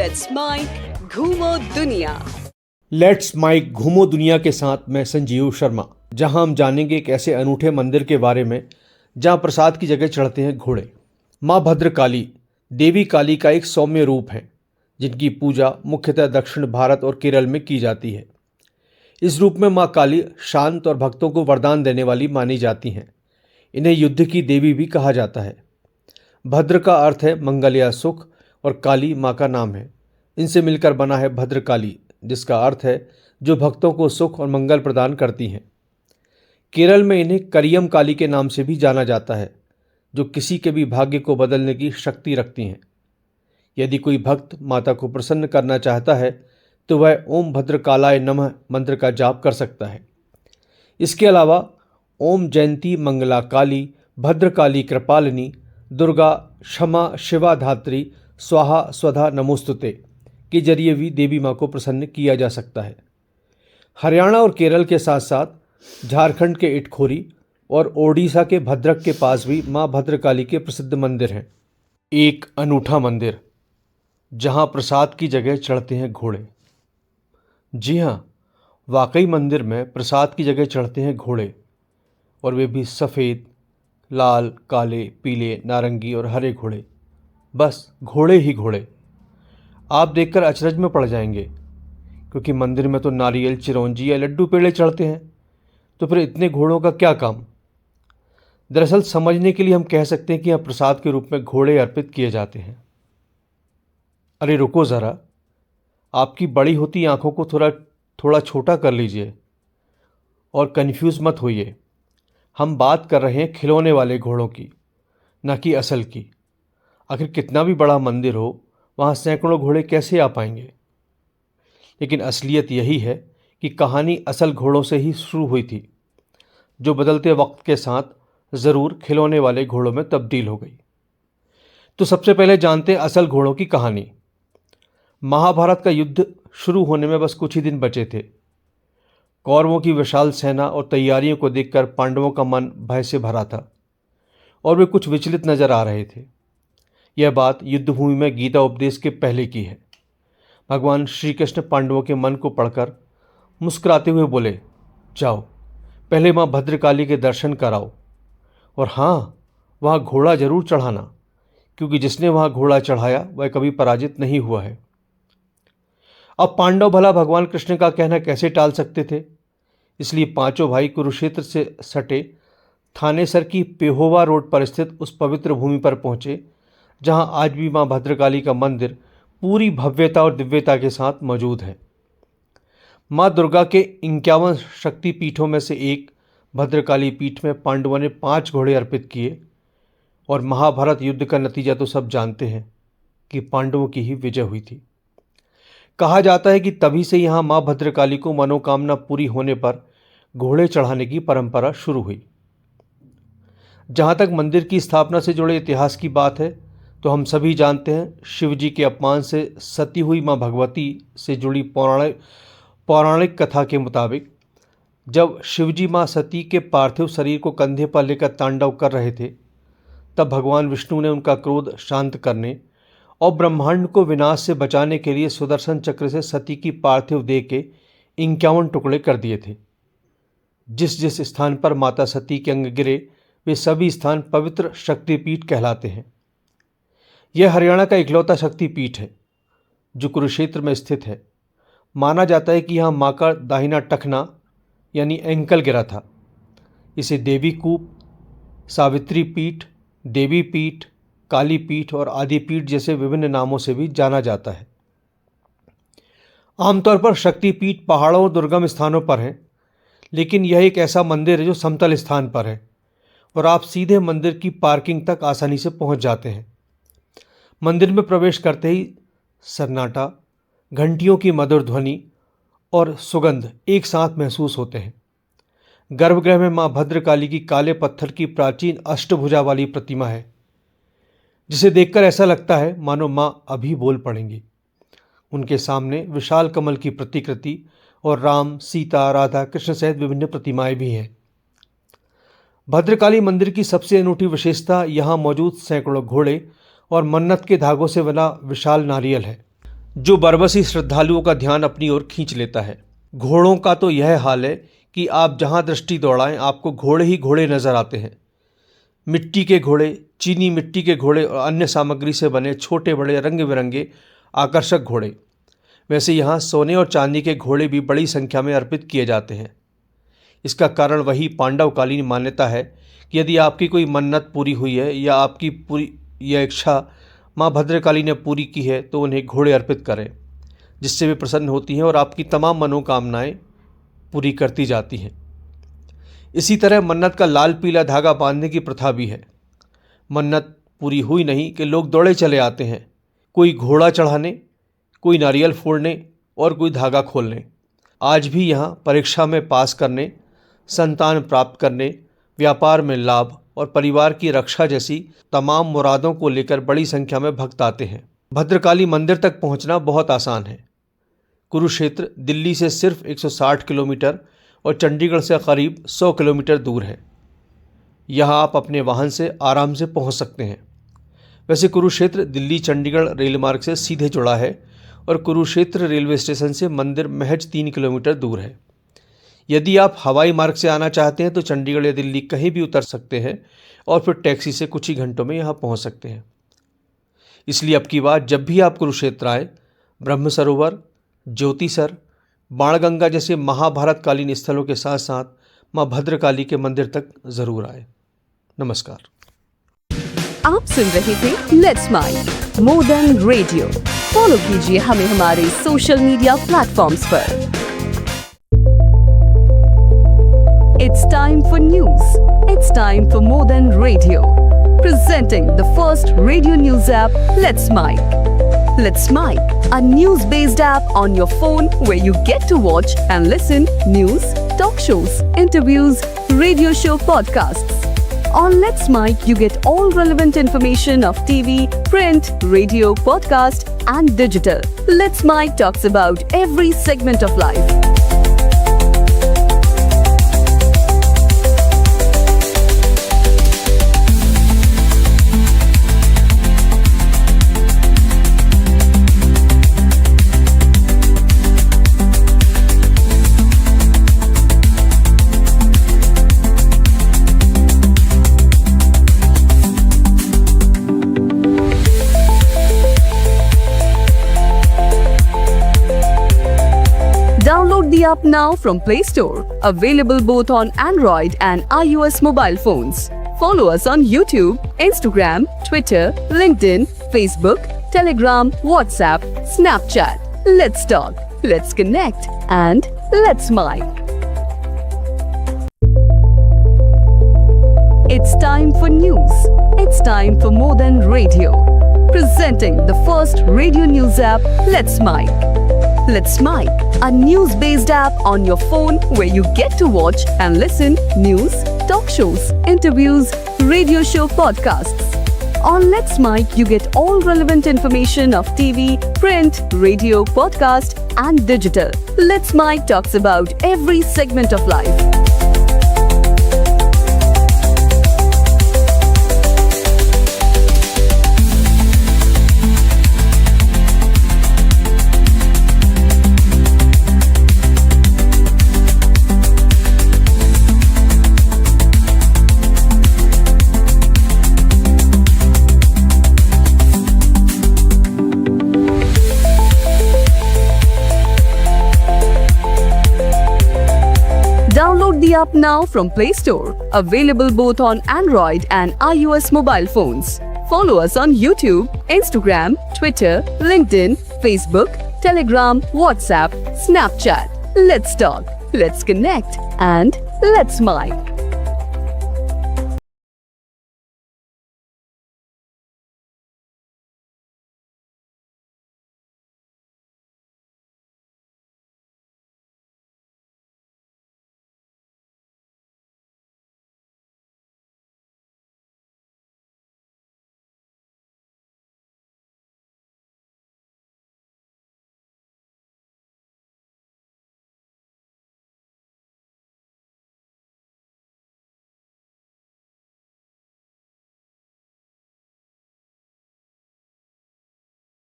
Let's mic घूमो दुनिया। Let's mic घूमो दुनिया के साथ मैं संजीव शर्मा, जहां हम जानेंगे एक ऐसे अनूठे मंदिर के बारे में जहां प्रसाद की जगह चढ़ते हैं घोड़े। माँ भद्रकाली देवी काली का एक सौम्य रूप है, जिनकी पूजा मुख्यतः दक्षिण भारत और केरल में की जाती है। इस रूप में माँ काली शांत और भक्तों को वरदान देने वाली मानी जाती हैं। इन्हें युद्ध की देवी भी कहा जाता है। भद्र का अर्थ है मंगल या सुख और काली माँ का नाम है। इनसे मिलकर बना है भद्रकाली, जिसका अर्थ है जो भक्तों को सुख और मंगल प्रदान करती हैं। केरल में इन्हें करियम काली के नाम से भी जाना जाता है, जो किसी के भी भाग्य को बदलने की शक्ति रखती हैं। यदि कोई भक्त माता को प्रसन्न करना चाहता है तो वह ओम भद्रकालाय नमः मंत्र का जाप कर सकता है। इसके अलावा ओम जयंती मंगला काली, भद्रकाली कृपालिनी, दुर्गा क्षमा शिवा धात्री, स्वाहा स्वधा नमोस्तुते के जरिए भी देवी माँ को प्रसन्न किया जा सकता है। हरियाणा और केरल के साथ साथ झारखंड के इटखोरी और ओडिशा के भद्रक के पास भी माँ भद्रकाली के प्रसिद्ध मंदिर हैं। एक अनूठा मंदिर जहाँ प्रसाद की जगह चढ़ते हैं घोड़े। जी हाँ, वाकई मंदिर में प्रसाद की जगह चढ़ते हैं घोड़े, और वे भी सफ़ेद, लाल, काले, पीले, नारंगी और हरे घोड़े। बस घोड़े ही घोड़े। आप देखकर अचरज में पड़ जाएंगे, क्योंकि मंदिर में तो नारियल, चिरौंजी या लड्डू पेड़े चढ़ते हैं, तो फिर इतने घोड़ों का क्या काम। दरअसल समझने के लिए हम कह सकते हैं कि यहाँ प्रसाद के रूप में घोड़े अर्पित किए जाते हैं। अरे रुको ज़रा, आपकी बड़ी होती आंखों को थोड़ा छोटा कर लीजिए और कंफ्यूज मत होइए। हम बात कर रहे हैं खिलौने वाले घोड़ों की, न कि असल की। आखिर कितना भी बड़ा मंदिर हो, वहाँ सैकड़ों घोड़े कैसे आ पाएंगे। लेकिन असलियत यही है कि कहानी असल घोड़ों से ही शुरू हुई थी, जो बदलते वक्त के साथ ज़रूर खिलौने वाले घोड़ों में तब्दील हो गई। तो सबसे पहले जानते हैं असल घोड़ों की कहानी। महाभारत का युद्ध शुरू होने में बस कुछ ही दिन बचे थे। कौरवों की विशाल सेना और तैयारियों को देखकर पांडवों का मन भय से भरा था और वे कुछ विचलित नजर आ रहे थे। यह बात युद्धभूमि में गीता उपदेश के पहले की है। भगवान श्री कृष्ण पांडवों के मन को पढ़कर मुस्कुराते हुए बोले, जाओ पहले माँ भद्रकाली के दर्शन कराओ, और हाँ, वहाँ घोड़ा जरूर चढ़ाना, क्योंकि जिसने वहाँ घोड़ा चढ़ाया वह कभी पराजित नहीं हुआ है। अब पांडव भला भगवान कृष्ण का कहना कैसे टाल सकते थे। इसलिए पांचों भाई कुरुक्षेत्र से सटे थानेसर की पेहोवा रोड पर स्थित उस पवित्र भूमि पर पहुंचे, जहां आज भी मां भद्रकाली का मंदिर पूरी भव्यता और दिव्यता के साथ मौजूद है। मां दुर्गा के 51 शक्तिपीठों में से एक भद्रकाली पीठ में पांडवों ने 5 घोड़े अर्पित किए, और महाभारत युद्ध का नतीजा तो सब जानते हैं कि पांडवों की ही विजय हुई थी। कहा जाता है कि तभी से यहाँ माँ भद्रकाली को मनोकामना पूरी होने पर घोड़े चढ़ाने की परंपरा शुरू हुई। जहाँ तक मंदिर की स्थापना से जुड़े इतिहास की बात है, तो हम सभी जानते हैं शिवजी के अपमान से सती हुई माँ भगवती से जुड़ी पौराणिक कथा के मुताबिक जब शिवजी माँ सती के पार्थिव शरीर को कंधे पर लेकर तांडव कर रहे थे, तब भगवान विष्णु ने उनका क्रोध शांत करने और ब्रह्मांड को विनाश से बचाने के लिए सुदर्शन चक्र से सती की पार्थिव देह के 51 टुकड़े कर दिए थे। जिस जिस स्थान पर माता सती के अंग गिरे, वे सभी स्थान पवित्र शक्तिपीठ कहलाते हैं। यह हरियाणा का इकलौता शक्तिपीठ है जो कुरुक्षेत्र में स्थित है। माना जाता है कि यहाँ माँ का दाहिना टखना यानी एंकल गिरा था। इसे देवी कूप, सावित्री पीठ, देवी पीठ, काली पीठ और आदि पीठ जैसे विभिन्न नामों से भी जाना जाता है। आमतौर पर शक्तिपीठ पहाड़ों और दुर्गम स्थानों पर है, लेकिन यह एक ऐसा मंदिर है जो समतल स्थान पर है और आप सीधे मंदिर की पार्किंग तक आसानी से पहुंच जाते हैं। मंदिर में प्रवेश करते ही सन्नाटा, घंटियों की मधुर ध्वनि और सुगंध एक साथ महसूस होते हैं। गर्भगृह में मां भद्रकाली की काले पत्थर की प्राचीन अष्टभुजा वाली प्रतिमा है, जिसे देखकर ऐसा लगता है मानो माँ अभी बोल पड़ेंगी। उनके सामने विशाल कमल की प्रतिकृति और राम, सीता, राधा, कृष्ण सहित विभिन्न प्रतिमाएं भी हैं। भद्रकाली मंदिर की सबसे अनूठी विशेषता यहाँ मौजूद सैकड़ों घोड़े और मन्नत के धागों से बना विशाल नारियल है, जो बरबसी श्रद्धालुओं का ध्यान अपनी ओर खींच लेता है। घोड़ों का तो यह हाल है कि आप जहां दृष्टि दौड़ाएं आपको घोड़े ही घोड़े नजर आते हैं। मिट्टी के घोड़े, चीनी मिट्टी के घोड़े और अन्य सामग्री से बने छोटे बड़े रंग बिरंगे आकर्षक घोड़े। वैसे यहाँ सोने और चांदी के घोड़े भी बड़ी संख्या में अर्पित किए जाते हैं। इसका कारण वही पांडवकालीन मान्यता है कि यदि आपकी कोई मन्नत पूरी हुई है या आपकी पूरी यह इच्छा माँ भद्रकाली ने पूरी की है तो उन्हें घोड़े अर्पित करें, जिससे वे प्रसन्न होती हैं और आपकी तमाम मनोकामनाएं पूरी करती जाती हैं। इसी तरह मन्नत का लाल पीला धागा बांधने की प्रथा भी है। मन्नत पूरी हुई नहीं कि लोग दौड़े चले आते हैं, कोई घोड़ा चढ़ाने, कोई नारियल फोड़ने और कोई धागा खोलने। आज भी यहाँ परीक्षा में पास करने, संतान प्राप्त करने, व्यापार में लाभ और परिवार की रक्षा जैसी तमाम मुरादों को लेकर बड़ी संख्या में भक्त आते हैं। भद्रकाली मंदिर तक पहुँचना बहुत आसान है। कुरुक्षेत्र दिल्ली से सिर्फ 160 किलोमीटर और चंडीगढ़ से करीब 100 किलोमीटर दूर है। यहाँ आप अपने वाहन से आराम से पहुँच सकते हैं। वैसे कुरुक्षेत्र दिल्ली चंडीगढ़ रेल मार्ग से सीधे जुड़ा है और कुरुक्षेत्र रेलवे स्टेशन से मंदिर महज 3 किलोमीटर दूर है। यदि आप हवाई मार्ग से आना चाहते हैं तो चंडीगढ़ या दिल्ली कहीं भी उतर सकते हैं और फिर टैक्सी से कुछ ही घंटों में यहाँ पहुँच सकते हैं। इसलिए अब की बार जब भी आप कुरुक्षेत्र आए, ब्रह्म सरोवर, ज्योतिसर, बाणगंगा जैसे महाभारत कालीन स्थलों के साथ साथ माँ भद्रकाली के मंदिर तक जरूर आए। नमस्कार। आप सुन रहे थे let's make more than radio. Follow कीजिए हमें हमारे सोशल मीडिया प्लेटफॉर्म्स पर। It's time for news. It's time for more than radio. Presenting the first radio news app, Let's Mic. Let's Mic, a news-based app on your phone where you get to watch and listen news, talk shows, interviews, radio show podcasts. On Let's Mic, you get all relevant information of TV, print, radio, podcast, and digital. Let's Mic talks about every segment of life. Download the app now from Play Store. Available both on Android and iOS mobile phones. Follow us on YouTube, Instagram, Twitter, LinkedIn, Facebook, Telegram, WhatsApp, Snapchat. Let's talk, let's connect, and let's mic. It's time for news. It's time for more than radio. Presenting the first radio news app, Let's Mic. Let's Mic, a news-based app on your phone where you get to watch and listen news, talk shows, interviews, radio show podcasts. On Let's Mic, you get all relevant information of TV, print, radio, podcast, and digital. Let's Mic talks about every segment of life. Download the app now from Play Store. Available both on Android and iOS mobile phones. Follow us on YouTube, Instagram, Twitter, LinkedIn, Facebook, Telegram, WhatsApp, Snapchat. Let's talk, let's connect, and let's mic.